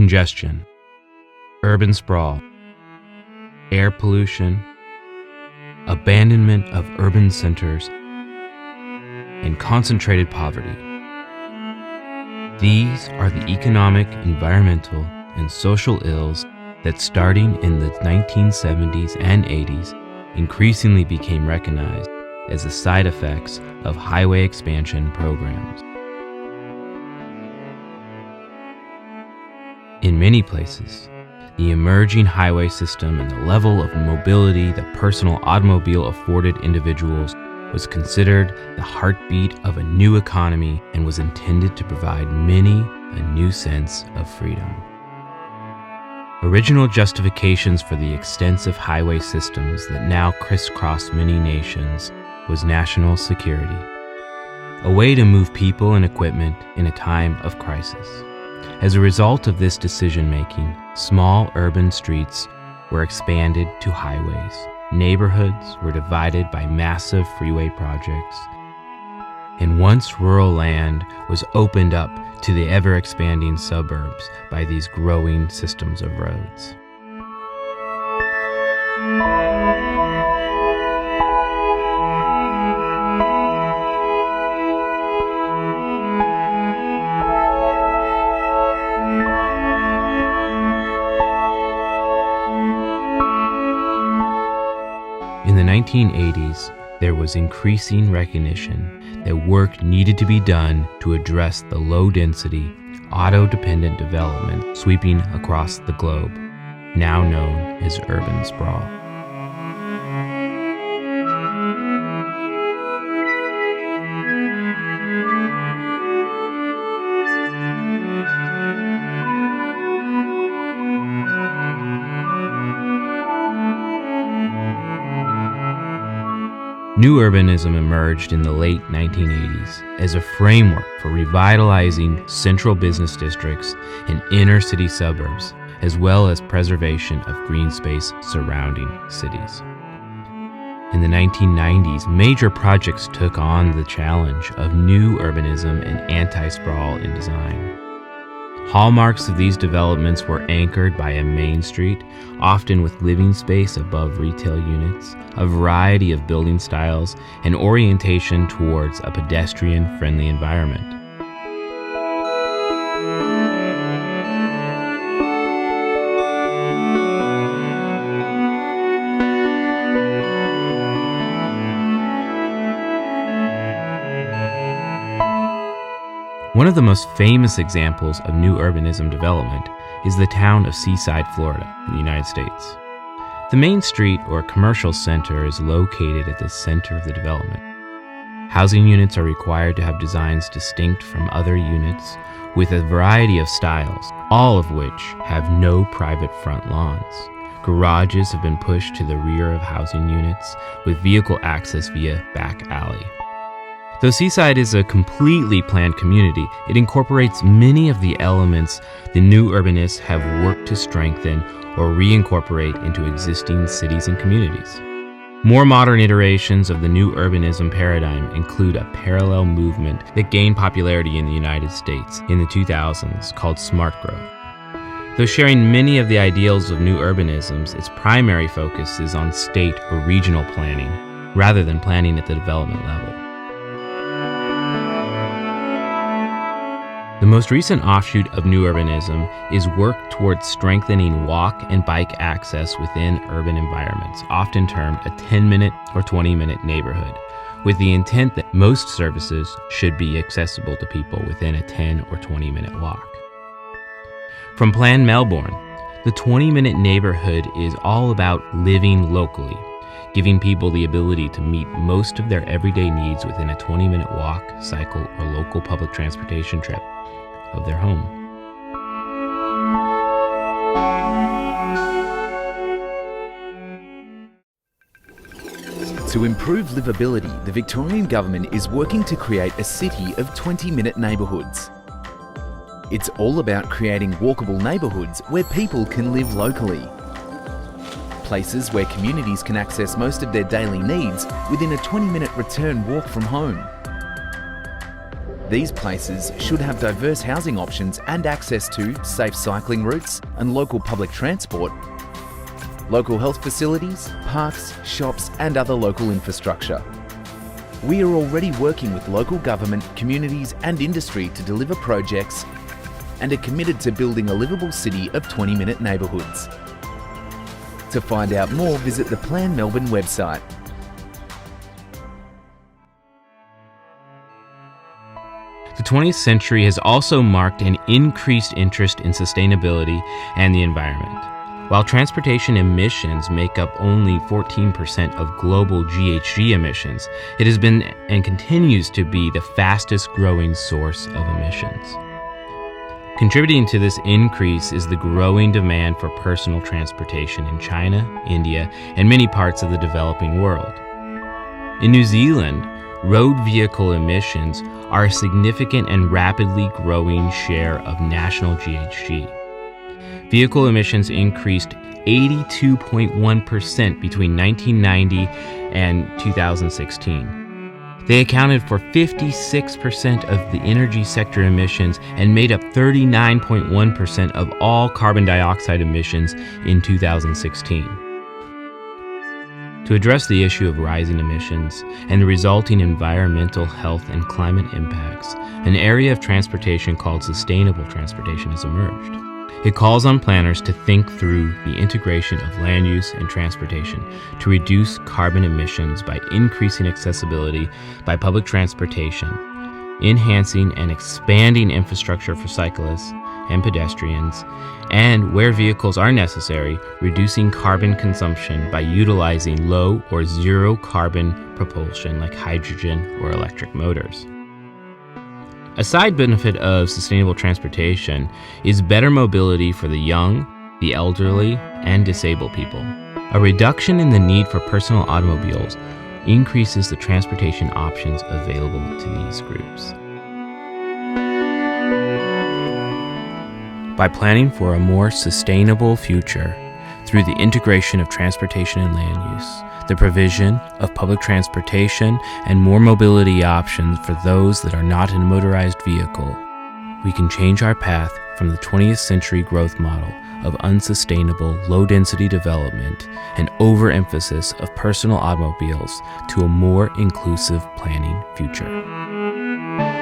congestion, urban sprawl, air pollution, abandonment of urban centers, and concentrated poverty. These are the economic, environmental, and social ills that starting in the 1970s and 80s increasingly became recognized as the side effects of highway expansion programs. In many places, the emerging highway system and the level of mobility that personal automobile afforded individuals was considered the heartbeat of a new economy and was intended to provide many a new sense of freedom. Original justifications for the extensive highway systems that now crisscross many nations was national security, a way to move people and equipment in a time of crisis. As a result of this decision-making, small urban streets were expanded to highways. Neighborhoods were divided by massive freeway projects, and once rural land was opened up to the ever-expanding suburbs by these growing systems of roads. In the 1980s, there was increasing recognition that work needed to be done to address the low-density, auto-dependent development sweeping across the globe, now known as urban sprawl. New urbanism emerged in the late 1980s as a framework for revitalizing central business districts and inner-city suburbs, as well as preservation of green space surrounding cities. In the 1990s, major projects took on the challenge of new urbanism and anti-sprawl in design. Hallmarks of these developments were anchored by a main street, often with living space above retail units, a variety of building styles, and orientation towards a pedestrian-friendly environment. One of the most famous examples of new urbanism development is the town of Seaside, Florida, in the United States. The main street or commercial center is located at the center of the development. Housing units are required to have designs distinct from other units with a variety of styles, all of which have no private front lawns. Garages have been pushed to the rear of housing units with vehicle access via back alley. Though Seaside is a completely planned community, it incorporates many of the elements the new urbanists have worked to strengthen or reincorporate into existing cities and communities. More modern iterations of the new urbanism paradigm include a parallel movement that gained popularity in the United States in the 2000s called smart growth. Though sharing many of the ideals of new urbanisms, its primary focus is on state or regional planning rather than planning at the development level. The most recent offshoot of new urbanism is work towards strengthening walk and bike access within urban environments, often termed a 10-minute or 20-minute neighborhood, with the intent that most services should be accessible to people within a 10 or 20-minute walk. From Plan Melbourne, the 20-minute neighborhood is all about living locally, giving people the ability to meet most of their everyday needs within a 20-minute walk, cycle, or local public transportation trip of their home. To improve livability, the Victorian Government is working to create a city of 20-minute neighbourhoods. It's all about creating walkable neighbourhoods where people can live locally. Places where communities can access most of their daily needs within a 20-minute return walk from home. These places should have diverse housing options and access to safe cycling routes and local public transport, local health facilities, parks, shops and other local infrastructure. We are already working with local government, communities and industry to deliver projects and are committed to building a livable city of 20-minute neighbourhoods. To find out more, visit the Plan Melbourne website. The 20th century has also marked an increased interest in sustainability and the environment. While transportation emissions make up only 14% of global GHG emissions, it has been and continues to be the fastest growing source of emissions. Contributing to this increase is the growing demand for personal transportation in China, India, and many parts of the developing world. In New Zealand, road vehicle emissions are a significant and rapidly growing share of national GHG. Vehicle emissions increased 82.1% between 1990 and 2016. They accounted for 56% of the energy sector emissions and made up 39.1% of all carbon dioxide emissions in 2016. To address the issue of rising emissions and the resulting environmental, health, and climate impacts, an area of transportation called sustainable transportation has emerged. It calls on planners to think through the integration of land use and transportation to reduce carbon emissions by increasing accessibility by public transportation, enhancing and expanding infrastructure for cyclists and pedestrians, and where vehicles are necessary, reducing carbon consumption by utilizing low or zero carbon propulsion like hydrogen or electric motors. A side benefit of sustainable transportation is better mobility for the young, the elderly, and disabled people. A reduction in the need for personal automobiles increases the transportation options available to these groups. By planning for a more sustainable future through the integration of transportation and land use, the provision of public transportation, and more mobility options for those that are not in a motorized vehicle, we can change our path from the 20th century growth model of unsustainable, low-density development and overemphasis of personal automobiles to a more inclusive planning future.